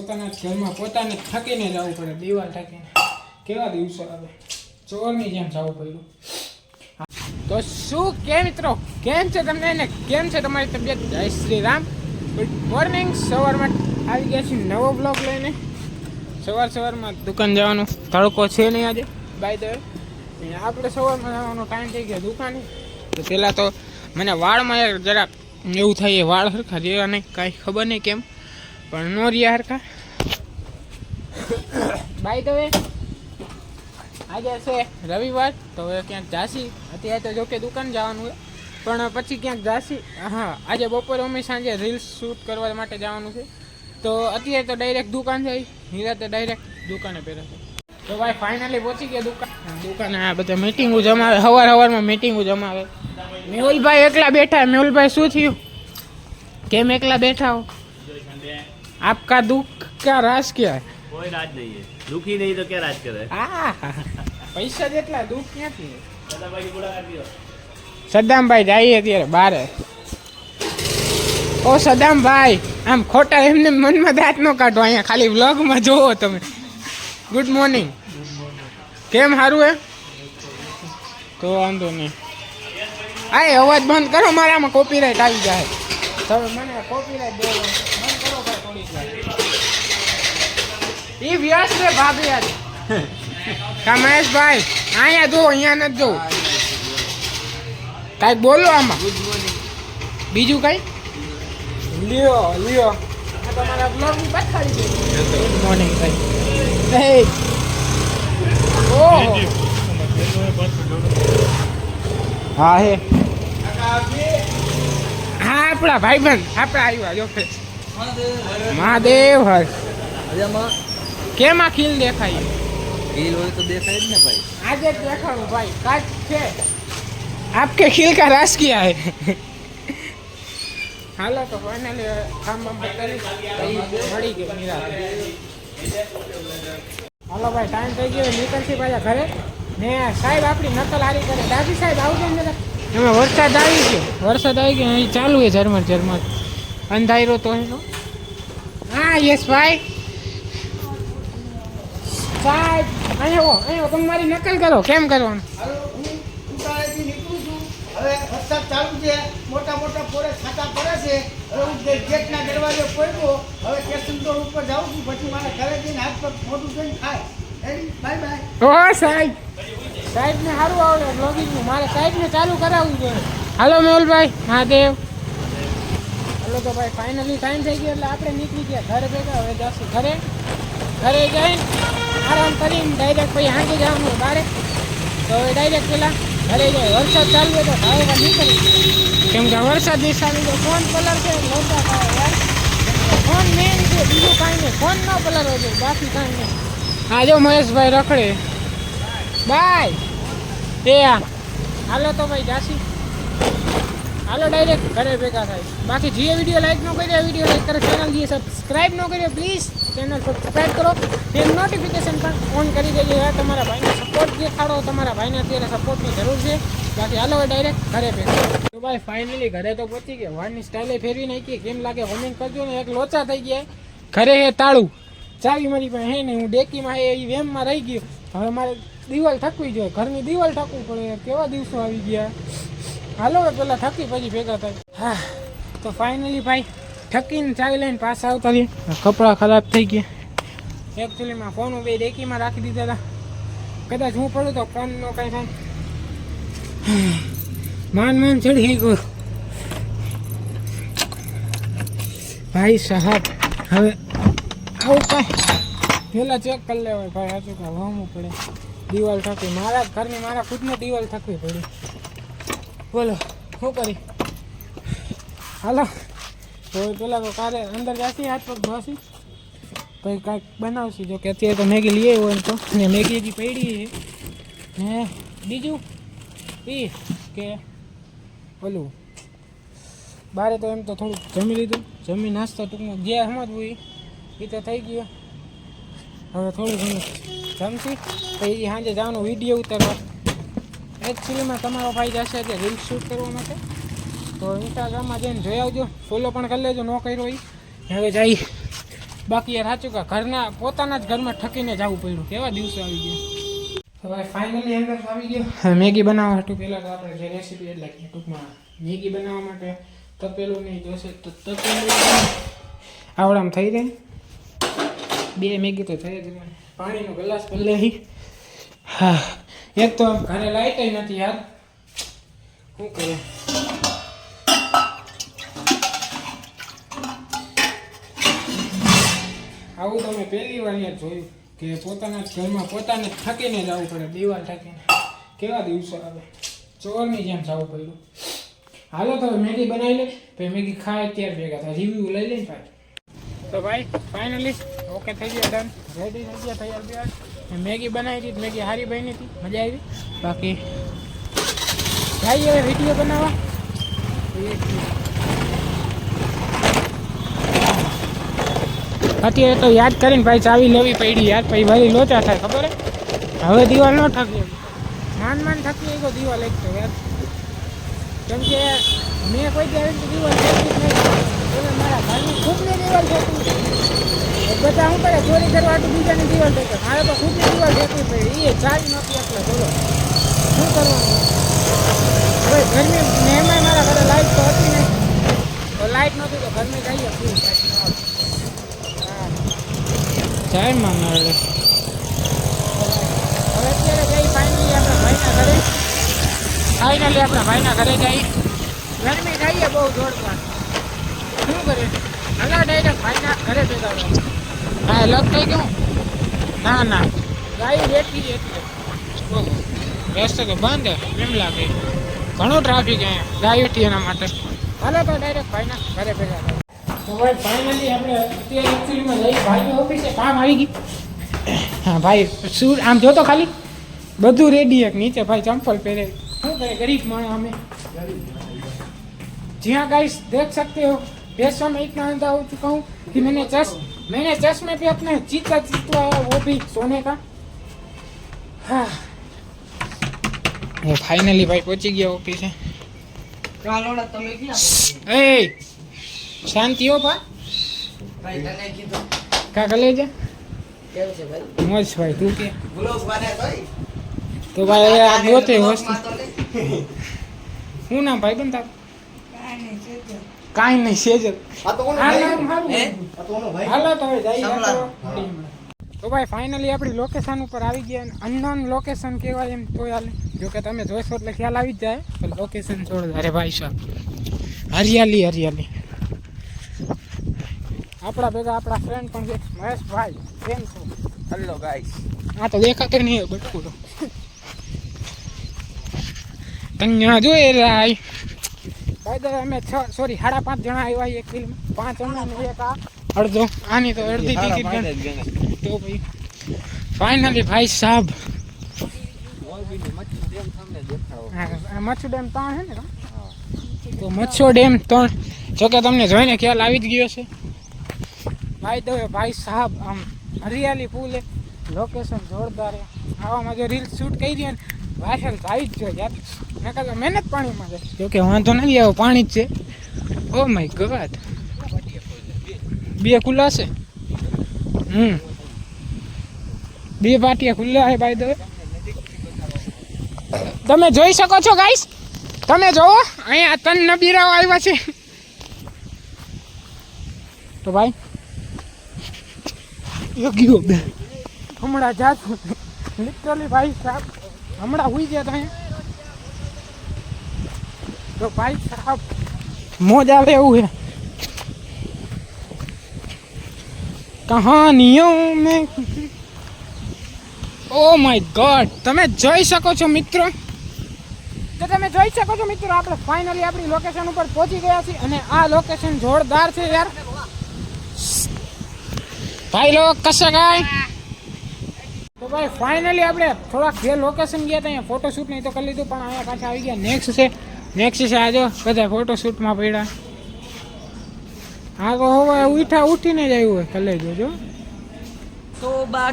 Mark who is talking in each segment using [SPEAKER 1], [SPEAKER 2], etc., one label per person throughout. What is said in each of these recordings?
[SPEAKER 1] પોતાના ઘરમાં પોતાને થાકીને જવું પડે, દિવાલ થાકીને. કેવા દિવસો આવે, ચોરની જેમ જવું પડ્યું. તો શું કે મિત્રો, કેમ છે તમને ને કેમ છે તમારી તબિયત? જય શ્રી રામ, ગુડ મોર્નિંગ. સવારમાં આવી ગયા છીએ નવો બ્લોગ લઈને. સવારમાં દુકાન જવાનું, તડકો છે નહીં આજે બાય ધ વે. આપણે સવારમાં જવાનો ટાઈમ થઈ ગયો દુકાને. તો પહેલાં તો મને વાળમાં જરાક એવું થાય, વાળ હરખા રહ્યા નહીં, કાંઈ ખબર નહીં કેમ, પણ નો રહ્યા હરખા. બાય ધ વે આજે છે રવિવાર, તો હવે ક્યાંક જાસી. અત્યારે તો જોકે દુકાન જવાનું હોય, પણ પછી ક્યાંક જાસી. હા, આજે બપોરે અમે સાંજે રીલ્સ શૂટ કરવા માટે જવાનું છે. તો અત્યારે તો ડાયરેક્ટ દુકાન જાય, નિરાતે ડાયરેક્ટ દુકાને પહેરે છે. તો ભાઈ ફાઇનલી પહોંચી ગયા દુકાને. આ બધા મીટિંગો જમાવે, સવારમાં મીટિંગો જમાવે. મેહુલભાઈ એકલા બેઠા. મેહુલભાઈ શું થયું, કેમ એકલા બેઠા હો? આપકા દુઃખ ક્યાં રાજ ક્યાં?
[SPEAKER 2] कोई राज नहीं है, दुखी नहीं तो क्या राज करे?
[SPEAKER 1] પૈસા જેટલા દુઃખ ક્યાંથી? સદ્દામભાઈ જઈએ અત્યારે બારે. ઓ સદ્દામભાઈ, આમ ખોટા એમને મનમાં દાંત ન કાઢો, અહીંયા ખાલી વ્લોગમાં જોવો તમે. Good morning. કેમ સારું હે? તો વાંધો નહીં. આ અવાજ બંધ કરો, મારામાં કોપીરાઇટ આવી જાય. તમે મને કોપીરાઇટ દો, બંધ કરો ભાઈ થોડીક વાર. એ વ્યસ્ત છે ભાભી આજે. કા મહેશભાઈ અહીંયા જો, અહીંયા નથી જો. કાંઈક બોલો આમાં. બીજું કઈ લ્યો તમારા બ્લોગ ની બતાડી દે. ગુડ મોર્નિંગ ભાઈ. ઓહો હા હે, હા આપણા ભાઈબંધ આપણા આવ્યા જો. મહાદેવ હર કેમ આ ખીલ દેખાય?
[SPEAKER 2] खील हो तो देखा है ना भाई,
[SPEAKER 1] આજે જ દેખાડું ભાઈ, કાચ છે. આપકે ખીલ કા રાસ કિયા હે. હાલો તો ફાઇનલી કામ કરી મળી ગયો નિરાતે. હાલો ભાઈ, ટાઈમ થઈ ગયો, નીકળશી પાછા ઘરે. ને સાહેબ આપણી નકલ હારી કરે. દાદી સાહેબ આવજો ને જરા. એમાં વરસાદ આવી ગયો, અહીં ચાલુ છે ઝરમર. અંધારો તો એનો. હા યસ ભાઈ. સાહેબ અહીંયા તમારી નકલ કરો, કેમ કરવાનું?
[SPEAKER 3] હવે વરસાદ ચાલુ છે, મોટા પોરે છાતા પડે છે. હવે હું ગેટના દરવાજે પડ્યો, હવે સ્ટેશન રોડ ઉપર જાઉં છું, પછી મારે ઘરે જઈને હાથ પગ મોટું થઈને ખાય. Bye bye.
[SPEAKER 1] ઓ સાહેબને સારું આવડે બ્લોગિંગનું, મારે સાહેબને ચાલુ કરાવવું જોઈએ. હાલો મેહુલભાઈ, મહાદેવ. હાલો તો ભાઈ ફાઇનલી ટાઈમ થઈ ગયો એટલે આપણે નીકળી ગયા ઘરે ભેગા. હવે જશું ઘરે જઈને આરામ કરીને ડાયરેક્ટ પછી હાંકી જવાનું બારે. તો હવે ડાયરેક્ટ પેલા ઘરે જાય. વરસાદ ચાલુ હોય તો ધાવા નીકળી, કેમ કે વરસાદની સામે જો ફોન કલર છે લોચા થાય યાર. ફોન મેન છે, બીજું કાંઈ નહીં. ફોન ન કલર હોય બાકી કાંઈ નહીં. હા જો મહેશભાઈ રખડે. બાય એ હાલો તો ભાઈ જાસી. હાલો ડાયરેક્ટ ઘરે ભેગા થાય. બાકી જે વિડીયો લાઈક ન કર્યો, વિડીયો લાઈક કરે. ચેનલ જે સબસ્ક્રાઈબ ન કર્યો, પ્લીઝ ચેનલ સબસ્ક્રાઈબ કરો. તેમ નોટિફિકેશન પણ ઓન કરી દેજો. તમારા ભાઈને સપોર્ટ દેખાડો, તમારા ભાઈને અત્યારે સપોર્ટની જરૂર છે. બાકી હાલો ડાયરેક્ટ ઘરે ભેગા. તો ભાઈ ફાઇનલી ઘરે તો પહોંચી ગયા. વાળની સ્ટાઇલે ફેરવી નાખી. કેમ લાગે કોમેન્ટ કરજો ને. એક લોચા થઈ ગયા. ઘરે હે તાળું, ચાવી મારી પાસે હે ને, હું ડેકીમાં હે એ વેમમાં રહી ગયો. હવે મારે દિવાલ ઠકવી જોઈએ, ઘરની દિવાલ ઠકવું પડે. કેવા દિવસો આવી ગયા. હાલો પેલા થકી પછી ભેગા થાય. હા તો ફાઇનલી ભાઈ ઠકીને ચાવી લઈને પાછા આવતા રહ્યા. કપડાં ખરાબ થઈ ગયા. એકચ્યુઅલીમાં ફોન બે ડેકીમાં રાખી દીધા હતા. કદાચ હું પડું તો ફોનનો કાંઈ થાય. માન ચડી ગયું ભાઈ સાહેબ. હવે આવું કાંઈ પહેલાં ચેક કરી લેવાય ભાઈ. સાચું કાંઈ વામવું પડે. દિવાલ ઠકી, મારા ઘરની મારા ખુદને દિવાલ ઠકવી પડી. બોલો શું કરી? હાલો તો પેલા તો કારે અંદર જાસી, હાથ પગ ધોસી, પછી કાંઈક બનાવશી. જો કે અત્યારે તો મેગી લઈ આવ્યો એમ તો, ને મેગી હજી પડી છે. ને બીજું એ કે ઓલું બારે તો એમ તો થોડુંક જમી લીધું. જમી નાસ્તો ટૂંકમાં જે સમજવું એ તો થઈ ગયો. હવે થોડું ઘણું જમશી પછી સાંજે જવાનું વિડીયો ઉતારવા. એકચ્યુઅલીમાં તમારો ભાઈ જશે એટલે રીલ્સ શૂટ કરવા માટે. તો ઇન્સ્ટાગ્રામમાં જઈને જોઈ આવજો, ફોલો પણ કરી લેજો ન કર્યો એ. હવે જઈ બાકી યાર સાચું કે ઘરના પોતાના જ ઘરમાં ઠકીને જવું પડ્યું. કેવા દિવસો આવી ગયા. તો ભાઈ ફાઇનલી અંદર આવી ગયો મેગી બનાવવા હતું. પહેલાં તો આપણે જે રેસીપી એટલે કે ટૂંકમાં મેગી બનાવવા માટે તપેલું નહીં જોશે તો તપેલું આવડામ થઈ જાય. 2 મેગી તો થઈ જ પાણીનો ગ્લાસ ભલે. હા એક તો ઘરે લાઈટ નથી યાર, શું કરે. આવું તો મેં પહેલી વાર યાર જોયું કે પોતાના જ ઘરમાં પોતાને થકીને જવું પડે, દિવાલ ઠકીને. કેવા દિવસો આવે, ચોરની જેમ જવું પડ્યું. હાલો તો મેગી બનાવી લે, પછી મેગી ખાય ત્યારે ભેગા થાય, રિવ્યુ લઈ લઈને ભાઈ. તો ભાઈ ફાઇનલી ઓકે થઈ ગયા, ડન, રેડી થઈ ગયા, તૈયાર બિયાર. મેગી બનાવી હતી, મેગી સારી બની હતી, મજા આવી. બાકી જઈએ હવે વિડીયો બનાવવા. અત્યારે તો યાદ કરીને ભાઈ ચાવી લેવી પડી યાર, પછી ભાઈ લોચા થાય ખબર હે. હવે દિવાલ ન ઠકી, માન ઠકી ગયો દિવાલ એક તો યાર. કેમ કે મેં કોઈ ત્યારે દિવાલ ઠકી જ નહીં. મારા ભાઈની ખુદની દિવાલ ઠકી, બધા શું કરે ચોરી કરવા તો બીજાની દિવાલ ઠકે, મારે તો ખુદની દિવાલ ઠકવી પડી. એ ચાવી નહોતી એટલે બોલો શું કરવાનું. હવે ઘરની મહેમાન મારા ઘરે લાઇટ તો હતી નહીં, તો લાઇટ નહોતી તો ઘરની જઈએ શું જય માના. હવે અત્યારે જઈ ફાઇનલી આપણા ભાઈના ઘરે જઈ. ગરમી જઈએ બહુ જોરદાર, શું કરે હલા ડાયરેક્ટ ભાઈના ઘરે ભેગા. હા લગ થઈ ગયું. ના ગાડી બેઠી એટલે રસ્તો તો બંધ એમ લાગે, ઘણું ટ્રાફિક અહીંયા ગાડી હતી એના માટે. હાલો તો ડાયરેક્ટ ભાઈના ઘરે ભેગા થાય. તો ભાઈ ફાઇનલી આપણે અત્યારે એકચ્યુઅલીમાં જઈ ભાઈની ઓફિસે, કામ આવી ગઈ. હા ભાઈ શું આમ જોતો ખાલી બધું રેડી એક નીચે ભાઈ ચંપલ પહેરે. શું કરે ગરીબ માણસ અમે. जी हाँ गाइस देख सकते हो पैसों में इतना अंधा हो चुका हूँ कि मैंने चश्मे पे अपने चित्ता चितवाया, वो भी सोने का. हाँ ये फाइनली भाई पहुंची गया ऑफिस है. ए शांति हो क्या कर ले जा मोज भाई तू के तो भाई आ होते वस्तु हूँ ना भाई बनता કાંઈ નહીં સેજ. તો ભાઈ ફાઇનલી આપણી લોકેશન ઉપર આવી ગયા. અનનોન લોકેશન કહેવાય એમ તો હાલે, જો કે તમે જોશો એટલે ખ્યાલ આવી જ જાય. લોકેશન જોરદાર. અરે ભાઈ સાહેબ હરિયાળી. આપણા ભેગા આપણા ફ્રેન્ડ પણ છે મહેશભાઈ. કેમ છો? Hello guys. હા તો દેખાતો નહીં બટકું તો તને જોઈએ ભાઈ. ભાઈ તો અમે 5.5 જણા આવ્યા એક ફિલ્મ, 5 જણા ને એક આ અડધો આની તો અડધી ટિકિટ તો ભાઈ ફાઇનલી ભાઈ સાહેબ મચ્છુ ડેમ 3 છે ને, તો મચ્છુ ડેમ 3 જોકે તમને જોઈને ખ્યાલ આવી જ ગયો છે. ભાઈ તો ભાઈ સાહેબ આમ હરિયાળી ફૂલ, લોકેશન જોરદાર. આવામાં જો રીલ શૂટ કરી દે ને વાયરલ આવી જ જોઈએ યાર. નકર મહેનત પાણીમાં છે, જોકે વાંધો નથી આવ્યો, પાણી જ છે. ઓ માય ગોડ 2 ખુલ્લા છે. 2 પાટિયા ખુલ્લા છે ભાઈ. તમે જોઈ શકો છો ગાઈસ, તમે જોવો અહીંયા 3 નબીરાઓ આવ્યા છે. તો ભાઈ ગયો બે હમણાં જાતું લિટરલી ભાઈ સાહેબ હમણાં હુઈ ગયા હતા. તો ભાઈ સાહેબ મોજ આવે એવું છે. કહાનીઓ મેં ઓ માય ગોડ તમે જોઈ શકો છો મિત્રો. આપણે ફાઇનલી આપણી લોકેશન ઉપર પહોંચી ગયા છીએ અને આ લોકેશન જોરદાર છે યાર. ભાઈ લોગ કશે ગાય. તો ભાઈ ફાઇનલી આપણે થોડાક જે લોકેશન ગયા હતા અહીંયા ફોટોશૂટ નહીં તો કરી લીધું, પણ અહીંયા પાછા આવી ગયા. નેક્સ્ટ છે આજો બધા ફોટોશૂટમાં પડ્યા. હા તો હવે ઉઠીને જ આવ્યું હોય કલે જોજો.
[SPEAKER 4] તોબા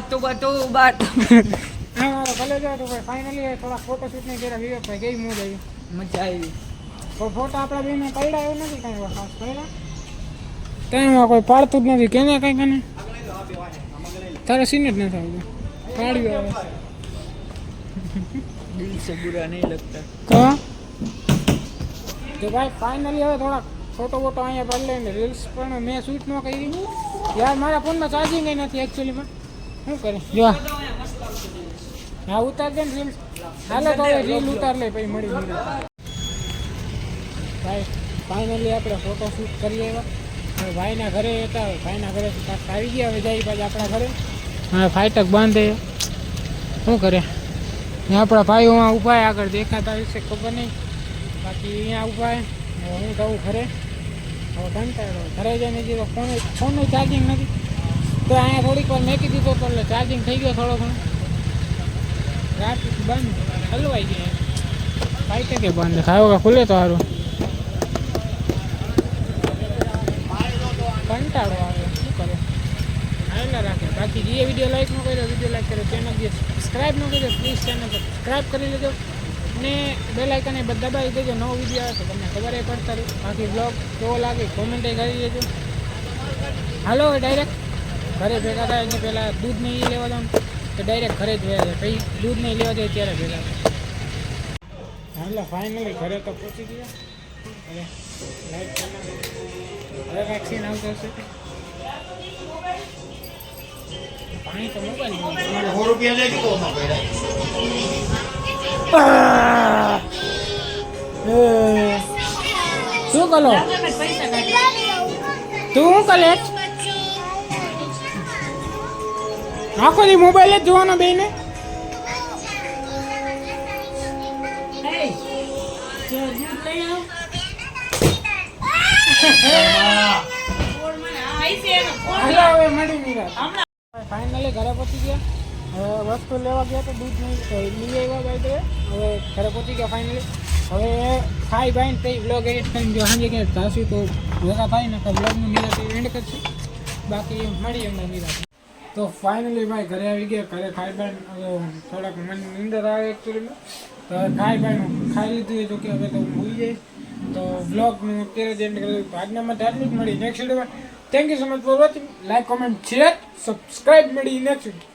[SPEAKER 1] હા ભલે જો તો ભાઈ ફાઇનલી થોડા ફોટોશૂટ નહીં કર્યા. વિવેકભાઈ કેવી મોજ આવી?
[SPEAKER 4] મજા આવી.
[SPEAKER 1] તો ફોટા આપણા બેને પડ્યા એવું નથી કાંઈ ખાસ પડ્યા. તેમાં કોઈ પાડતું જ નથી. કેને કંઈ કને તારે સીન જ નથી આવતું કાઢ્યું આવે
[SPEAKER 4] दिल से बुरा नहीं लगता
[SPEAKER 1] તો ભાઈ ફાઇનલી હવે થોડાક ફોટો વોટો અહીંયા પાડી લઈને રીલ્સ પણ મેં શૂટ ન કરી યાર મારા ફોનમાં ચાર્જિંગ નથી એકચ્યુઅલીમાં શું કરે જો હા ઉતાર દે ને રીલ્સ હાલો તો હવે રીલ ઉતાર લે પછી મળી ભાઈ ફાઇનલી આપણે ફોટો શૂટ કરી આવ્યા હવે ભાઈના ઘરે હતા ભાઈના ઘરેથી કાંક આવી ગયા હવે જાય પાછા આપણા ઘરે હા ફાઇટક બાંધે શું કરે આપણા ભાઈઓમાં ઊભા આગળ દેખાતા વિશે ખબર નહીં બાકી અહીંયા ઊભા હું જવું ઘરે હવે કંટાળો ઘરે જઈને દીધો ફોનનું ચાર્જિંગ નથી તો અહીંયા થોડીક વાર મેકી દીધો તો એટલે ચાર્જિંગ થઈ ગયો થોડો ઘણો રાત બંધ હલવાઈ ગયા ફાઈટે કે બંધ ખાયો કે ખુલે તો સારું કંટાળો આવે શું કરે હાલા રાખે બાકી જે વિડીયો લાઈક ન કર્યો વિડીયો લાઈક કર્યો ચેનલ જે સબસ્ક્રાઈબ ન કર્યો પ્લીઝ ચેનલ સબસ્ક્રાઈબ કરી લેજો ને બેલ આઇકન એ દબાવી દેજો નવો વિડીયો આવે તો તમને ખબર પડતા રહે બાકી બ્લોગ કેવો લાગે કોમેન્ટ કરી દેજો હાલો ડાયરેક્ટ ઘરે ભેગા થાય એટલે પહેલાં દૂધ નહીં લેવા દઉં તો ડાયરેક્ટ ઘરે જ ભેગા થાય પછી દૂધ નહીં લેવા જાય ત્યારે ભેગા થાય હાલો ફાઇનલી ઘરે તો પહોંચી ગયા હવે લાઈટ હવે વેક્સિન આવતો હશે પાણી તો મોબાઈલ શું કરો તું શું કરે આખો દી મોબાઈલ જ જોવાનો બેને ફાઇનલી ઘરે પહોંચી ગયા હવે વસ્તુ લેવા ગયા તો દૂધ નહીં લઈ આવ્યા બાય હવે ઘરે પહોંચી ગયા ફાઇનલી હવે ખાઈ બાઈને તે બ્લોગ એડિટ કરીને જો સાંજે ક્યાંક થશું તો ભેગા થાય ને તો બ્લોગનું નિરાતે એન્ડ કરશું બાકી મળી એમને નિરાતે તો ફાઇનલી ભાઈ ઘરે આવી ગયા ઘરે ખાઈ બાઈને હવે થોડાક મને નીંદર આવે એકચ્યુઅલીમાં તો હવે ખાઈ બાઈનું ખાઈ લીધું એ તો કે હવે તો હું ભૂલી જાય તો બ્લોગનું અત્યારે જ એન્ડ કરી આજના માટે આટલું જ મળી નેક્સ્ટ વિડીયોમાં thank you so much for watching like comment share subscribe મળી નેક્સ્ટ